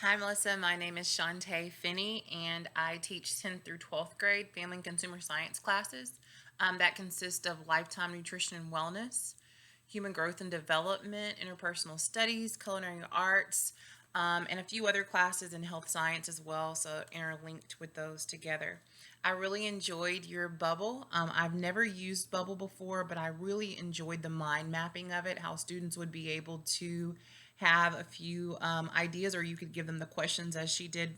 Hi, Melissa. My name is Shantae Finney, and I teach 10th through 12th grade family and consumer science classes that consist of lifetime nutrition and wellness, human growth and development, interpersonal studies, culinary arts, and a few other classes in health science as well, so interlinked with those together. I really enjoyed your bubble. I've never used bubble before, but I really enjoyed the mind mapping of it, how students would be able to have a few ideas, or you could give them the questions as she did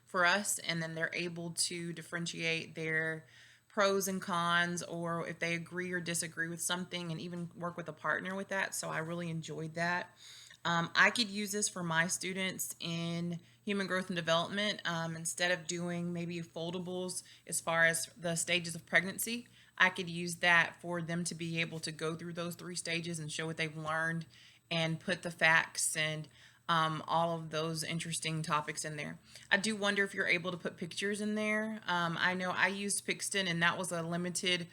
for us, and then they're able to differentiate their pros and cons, or if they agree or disagree with something, and even work with a partner with that. So I really enjoyed that. I could use this for my students in human growth and development. Instead of doing maybe foldables as far as the stages of pregnancy, I could use that for them to be able to go through those three stages and show what they've learned and put the facts and all of those interesting topics in there. I do wonder if you're able to put pictures in there. I know I used Pixton and that was a limited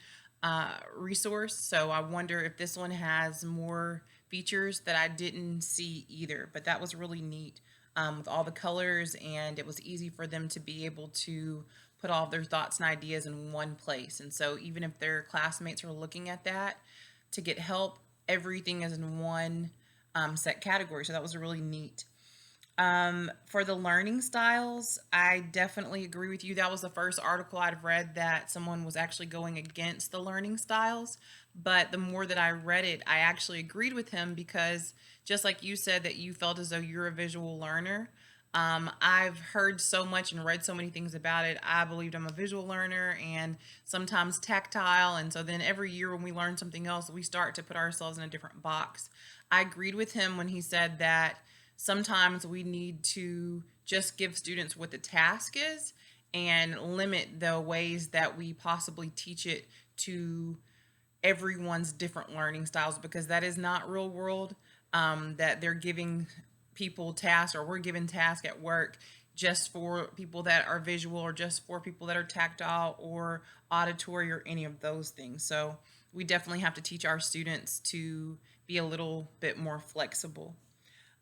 resource, so I wonder if this one has more features that I didn't see either. But that was really neat with all the colors, and it was easy for them to be able to put all of their thoughts and ideas in one place. And so even if their classmates are looking at that to get help, everything is in one set category. So that was really neat. For the learning styles, I definitely agree with you. That was the first article I'd read that someone was actually going against the learning styles. But the more that I read it, I actually agreed with him because just like you said that you felt as though you're a visual learner, I've heard so much and read so many things about it. I believed I'm a visual learner and sometimes tactile. And so then every year when we learn something else, we start to put ourselves in a different box. I agreed with him when he said that sometimes we need to just give students what the task is and limit the ways that we possibly teach it to everyone's different learning styles, because that is not real world. That they're giving people tasks, or we're given tasks at work just for people that are visual, or just for people that are tactile or auditory, or any of those things. So we definitely have to teach our students to be a little bit more flexible.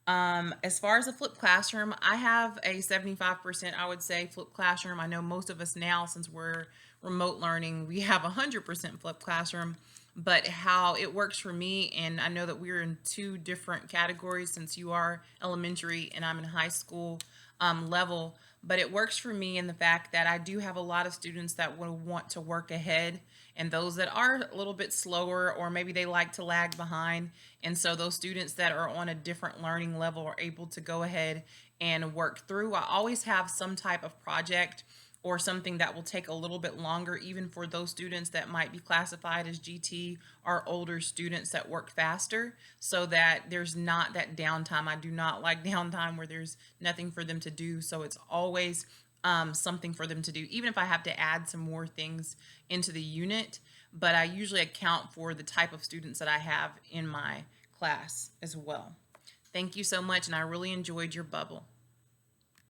As far as a flipped classroom, I have a 75%, I would say, flipped classroom. I know most of us now, since we're remote learning, we have 100% flipped classroom. But how it works for me, and I know that we're in two different categories since you are elementary and I'm in high school level, but it works for me in the fact that I do have a lot of students that will want to work ahead, and those that are a little bit slower, or maybe they like to lag behind. And so those students that are on a different learning level are able to go ahead and work through. I always have some type of project or something that will take a little bit longer, even for those students that might be classified as GT, or older students that work faster, so that there's not that downtime. I do not like downtime where there's nothing for them to do. So it's always something for them to do, even if I have to add some more things into the unit. But I usually account for the type of students that I have in my class as well. Thank you so much, and I really enjoyed your bubble.